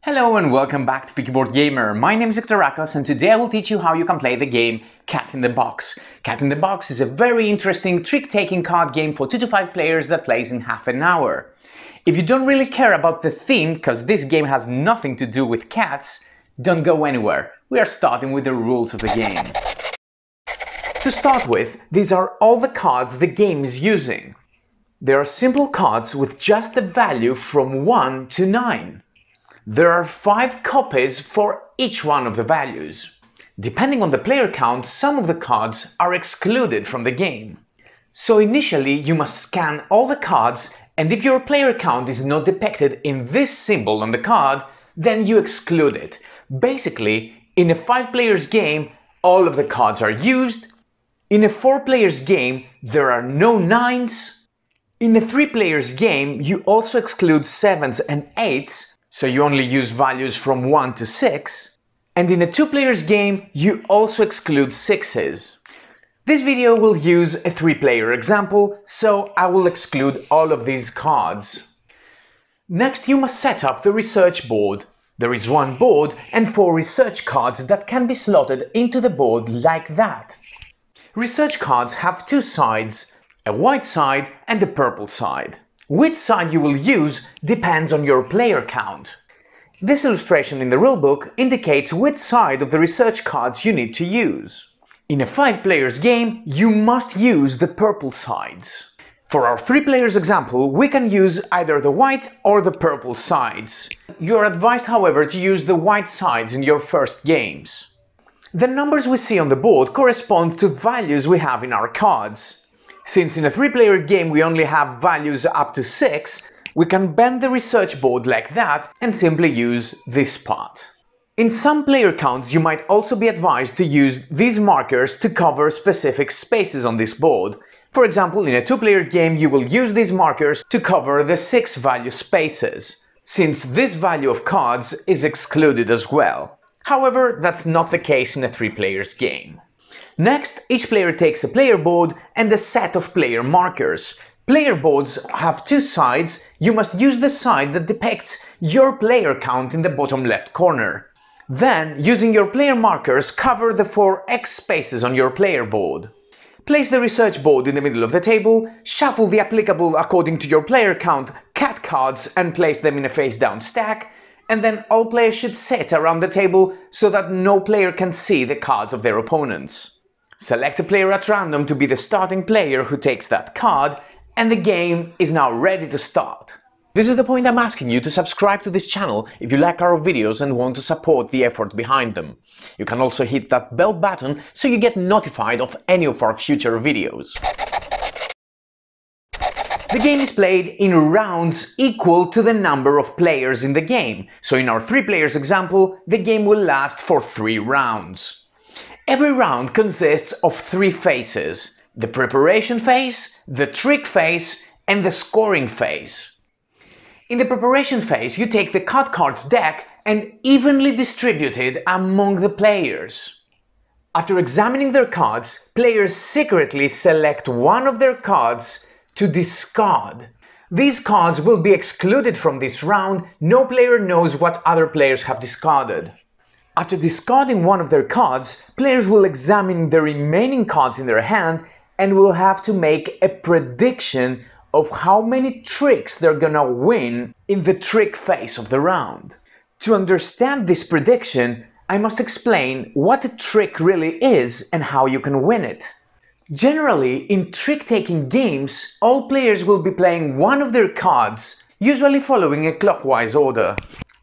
Hello and welcome back to Peaky Boardgamer. My name is Rakos and today I will teach you how you can play the game Cat in the Box. Cat in the Box is a very interesting trick-taking card game for 2 to 5 players that plays in half an hour. If you don't really care about the theme, because this game has nothing to do with cats, don't go anywhere. We are starting with the rules of the game. To start with, these are all the cards the game is using. They are simple cards with just a value from 1 to 9. There are 5 copies for each one of the values. Depending on the player count, some of the cards are excluded from the game. So initially you must scan all the cards, and if your player count is not depicted in this symbol on the card, then you exclude it. Basically, in a 5 players game, all of the cards are used. In a 4 players game, there are no 9s. In a 3 players game, you also exclude 7s and 8s, so you only use values from 1 to 6. And in a 2 players game, you also exclude 6s. This video will use a 3 player example, so I will exclude all of these cards. Next, you must set up the research board. There is 1 board and 4 research cards that can be slotted into the board like that. Research cards have 2 sides, a white side and a purple side. Which side you will use depends on your player count. This illustration in the rulebook indicates which side of the research cards you need to use. In a 5 players game, you must use the purple sides. For our 3 players example, we can use either the white or the purple sides. You are advised, however, to use the white sides in your first games. The numbers we see on the board correspond to values we have in our cards. Since in a 3 player game we only have values up to 6, we can bend the research board like that and simply use this part. In some player counts you might also be advised to use these markers to cover specific spaces on this board. For example, in a 2 player game you will use these markers to cover the 6 value spaces, since this value of cards is excluded as well. However, that's not the case in a 3 players game. Next, each player takes a player board and a set of player markers. Player boards have 2 sides. You must use the side that depicts your player count in the bottom left corner. Then, using your player markers, cover the 4 X spaces on your player board. Place the research board in the middle of the table, shuffle the applicable according to your player count cat cards and place them in a face-down stack, and then all players should sit around the table so that no player can see the cards of their opponents. Select a player at random to be the starting player who takes that card, and the game is now ready to start. This is the point I'm asking you to subscribe to this channel if you like our videos and want to support the effort behind them. You can also hit that bell button so you get notified of any of our future videos. The game is played in rounds equal to the number of players in the game, so in our 3 players example, the game will last for 3 rounds. Every round consists of 3 phases: the preparation phase, the trick phase, and the scoring phase. In the preparation phase, you take the cut cards deck and evenly distribute it among the players. After examining their cards, players secretly select one of their cards to discard. These cards will be excluded from this round. No player knows what other players have discarded. After discarding one of their cards, players will examine the remaining cards in their hand and will have to make a prediction of how many tricks they're gonna win in the trick phase of the round. To understand this prediction, I must explain what a trick really is and how you can win it. Generally, in trick-taking games, all players will be playing one of their cards, usually following a clockwise order.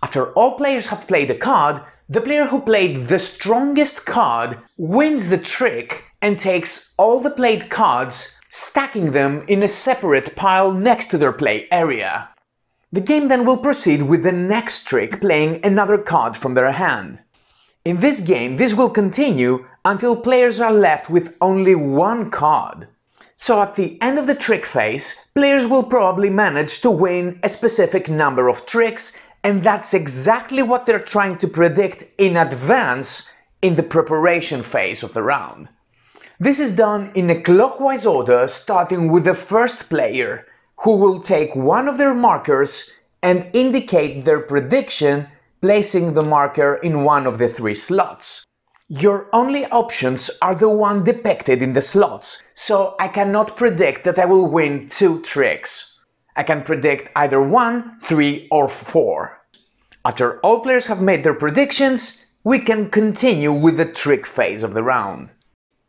After all players have played a card, the player who played the strongest card wins the trick and takes all the played cards, stacking them in a separate pile next to their play area. The game then will proceed with the next trick, playing another card from their hand. In this game, this will continue until players are left with only 1 card. So at the end of the trick phase, players will probably manage to win a specific number of tricks, and that's exactly what they're trying to predict in advance in the preparation phase of the round. This is done in a clockwise order, starting with the first player, who will take one of their markers and indicate their prediction placing the marker in one of the 3 slots. Your only options are the one depicted in the slots, so I cannot predict that I will win 2 tricks. I can predict either 1, 3 or 4. After all players have made their predictions, we can continue with the trick phase of the round.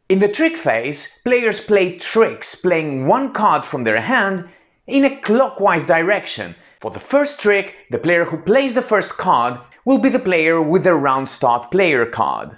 In the trick phase, players play tricks playing 1 card from their hand in a clockwise direction. For the first trick, the player who plays the first card will be the player with the round start player card.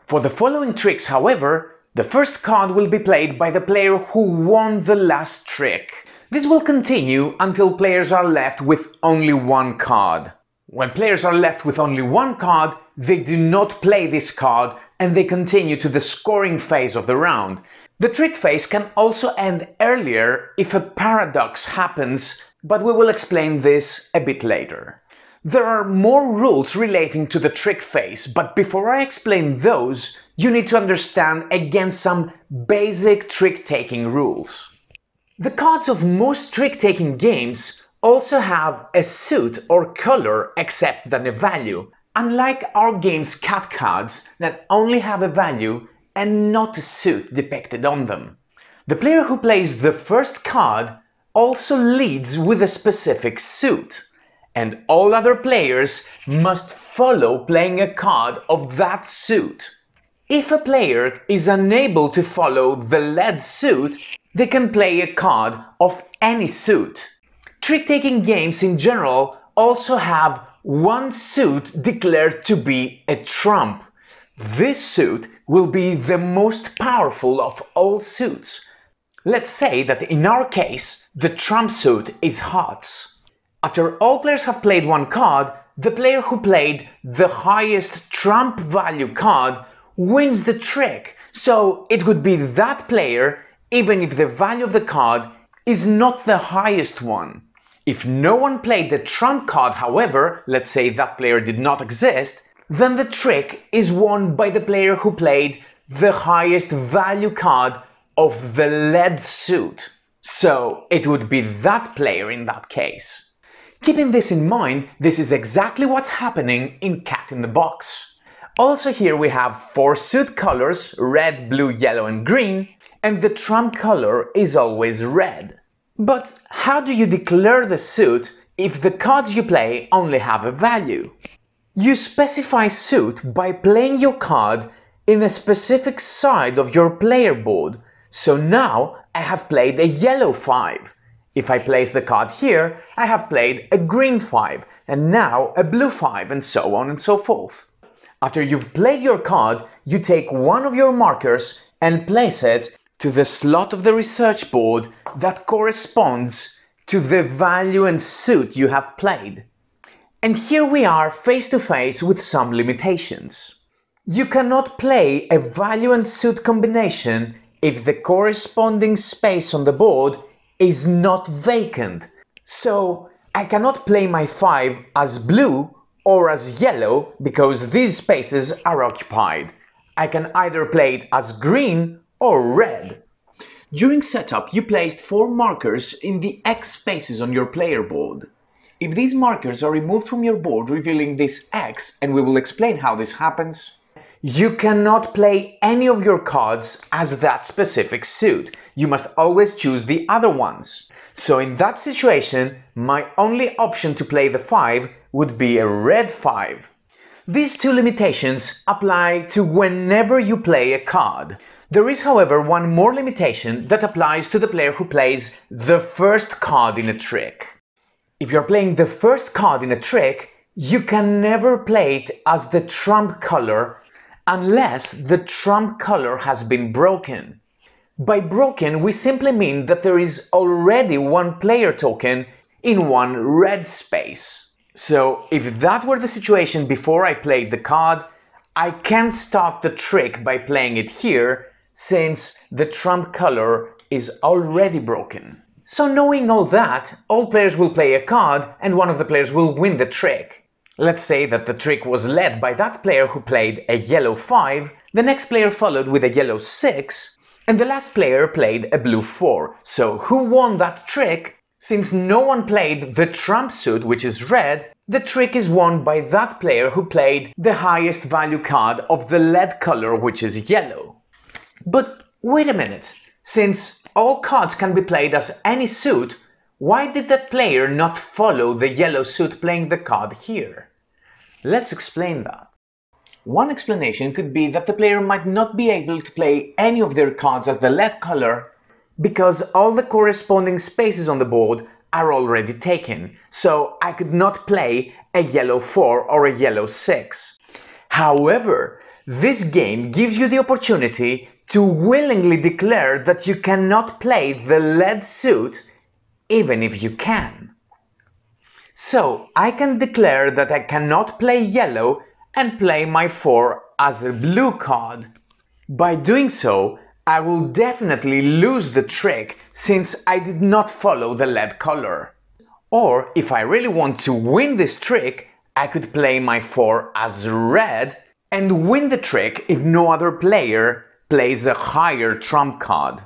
For the following tricks, however, the first card will be played by the player who won the last trick. This will continue until players are left with only 1 card. When players are left with only 1 card, they do not play this card and they continue to the scoring phase of the round. The trick phase can also end earlier if a paradox happens, but we will explain this a bit later. There are more rules relating to the trick phase, but before I explain those, you need to understand again some basic trick-taking rules. The cards of most trick-taking games also have a suit or color except than a value, unlike our game's cat cards that only have a value and not a suit depicted on them. The player who plays the first card also leads with a specific suit, and all other players must follow playing a card of that suit. If a player is unable to follow the led suit, they can play a card of any suit. Trick-taking games in general also have 1 suit declared to be a trump. This suit will be the most powerful of all suits. Let's say that in our case, the trump suit is hearts. After all players have played 1 card, the player who played the highest trump value card wins the trick, so it would be that player even if the value of the card is not the highest one. If no one played the trump card, however, let's say that player did not exist, then the trick is won by the player who played the highest value card of the led suit. So it would be that player in that case. Keeping this in mind, this is exactly what's happening in Cat in the Box. Also here we have 4 suit colors, red, blue, yellow and green, and the trump color is always red. But how do you declare the suit if the cards you play only have a value? You specify suit by playing your card in a specific side of your player board. So now I have played a yellow 5. If I place the card here, I have played a green 5, and now a blue 5, and so on and so forth. After you've played your card, you take one of your markers and place it to the slot of the research board that corresponds to the value and suit you have played. And here we are face to face with some limitations. You cannot play a value and suit combination if the corresponding space on the board is not vacant. So I cannot play my 5 as blue or as yellow because these spaces are occupied. I can either play it as green or red. During setup, you placed 4 markers in the X spaces on your player board. If these markers are removed from your board, revealing this X, and we will explain how this happens, you cannot play any of your cards as that specific suit. You must always choose the other ones. So in that situation, my only option to play the 5 would be a red 5. These 2 limitations apply to whenever you play a card. There is, however, one more limitation that applies to the player who plays the first card in a trick. If you're playing the first card in a trick, you can never play it as the trump color unless the trump color has been broken. By broken, we simply mean that there is already one player token in one red space. So if that were the situation before I played the card, I can't start the trick by playing it here, since the trump color is already broken. So knowing all that, all players will play a card and one of the players will win the trick. Let's say that the trick was led by that player who played a yellow 5, the next player followed with a yellow 6, and the last player played a blue 4. So who won that trick? Since no one played the trump suit, which is red, the trick is won by that player who played the highest value card of the lead color, which is yellow. But wait a minute, since all cards can be played as any suit, why did that player not follow the yellow suit playing the card here? Let's explain that. One explanation could be that the player might not be able to play any of their cards as the lead color because all the corresponding spaces on the board are already taken, so I could not play a yellow 4 or a yellow 6. However, this game gives you the opportunity to willingly declare that you cannot play the lead suit even if you can. So I can declare that I cannot play yellow and play my 4 as a blue card. By doing so, I will definitely lose the trick since I did not follow the lead color. Or if I really want to win this trick, I could play my 4 as red and win the trick if no other player plays a higher trump card.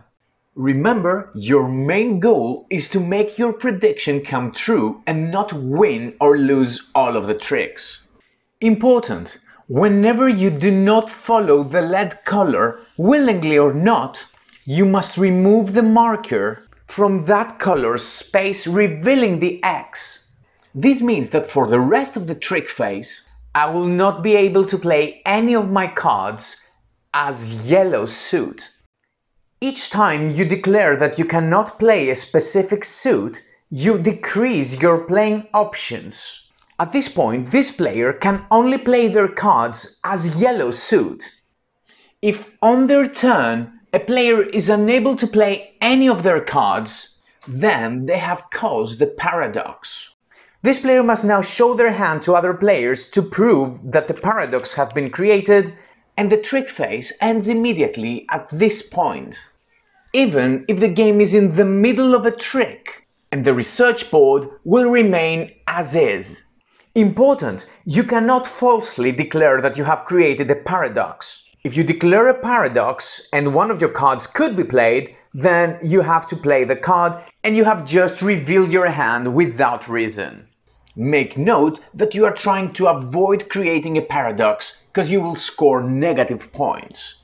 Remember, your main goal is to make your prediction come true and not win or lose all of the tricks. Important: whenever you do not follow the lead color, willingly or not, you must remove the marker from that color's space, revealing the X. This means that for the rest of the trick phase, I will not be able to play any of my cards as yellow suit. Each time you declare that you cannot play a specific suit, you decrease your playing options. At this point, this player can only play their cards as yellow suit. If on their turn a player is unable to play any of their cards, then they have caused the paradox. This player must now show their hand to other players to prove that the paradox has been created, and the trick phase ends immediately at this point. Even if the game is in the middle of a trick, and the research board will remain as is. Important: you cannot falsely declare that you have created a paradox. If you declare a paradox and one of your cards could be played, then you have to play the card and you have just revealed your hand without reason. Make note that you are trying to avoid creating a paradox because you will score negative points.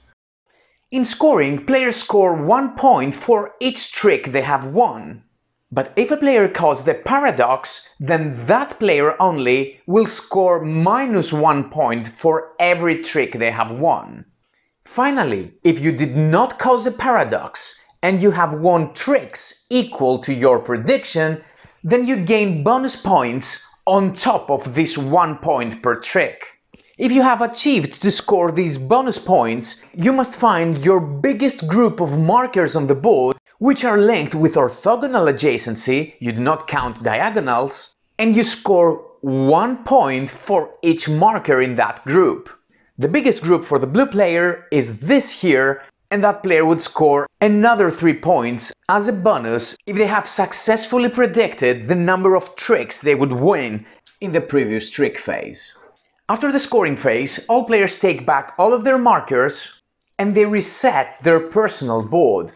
In scoring, players score 1 point for each trick they have won. But if a player caused a paradox, then that player only will score -1 point for every trick they have won. Finally, if you did not cause a paradox and you have won tricks equal to your prediction, then you gain bonus points on top of this 1 point per trick. If you have achieved to score these bonus points, you must find your biggest group of markers on the board which are linked with orthogonal adjacency, you do not count diagonals, and you score 1 point for each marker in that group. The biggest group for the blue player is this here, and that player would score another 3 points as a bonus if they have successfully predicted the number of tricks they would win in the previous trick phase. After the scoring phase, all players take back all of their markers and they reset their personal board.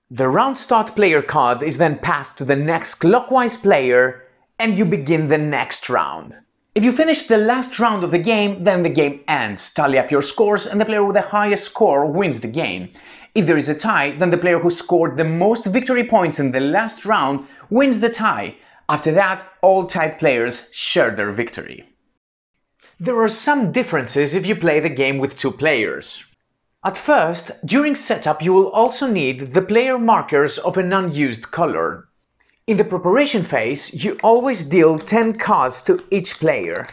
The round start player card is then passed to the next clockwise player and you begin the next round. If you finish the last round of the game, then the game ends. Tally up your scores and the player with the highest score wins the game. If there is a tie, then the player who scored the most victory points in the last round wins the tie. After that, all tied players share their victory. There are some differences if you play the game with 2 players. At first, during setup you will also need the player markers of an unused color. In the preparation phase, you always deal 10 cards to each player.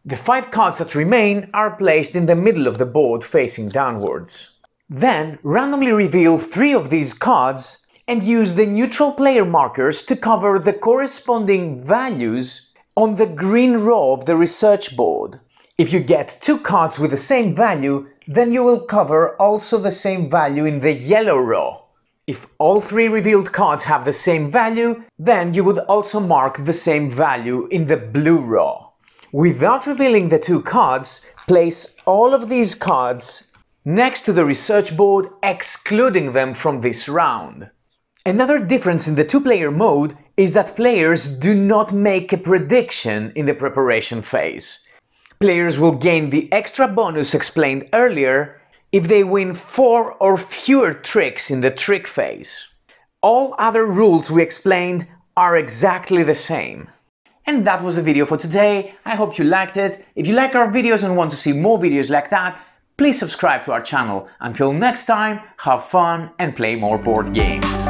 The 5 cards that remain are placed in the middle of the board facing downwards. Then, randomly reveal 3 of these cards and use the neutral player markers to cover the corresponding values on the green row of the research board. If you get 2 cards with the same value, then you will cover also the same value in the yellow row. If all 3 revealed cards have the same value, then you would also mark the same value in the blue row. Without revealing the 2 cards, place all of these cards next to the research board, excluding them from this round. Another difference in the two-player mode is that players do not make a prediction in the preparation phase. Players will gain the extra bonus explained earlier if they win 4 or fewer tricks in the trick phase. All other rules we explained are exactly the same. And that was the video for today. I hope you liked it. If you like our videos and want to see more videos like that, please subscribe to our channel. Until next time, have fun and play more board games.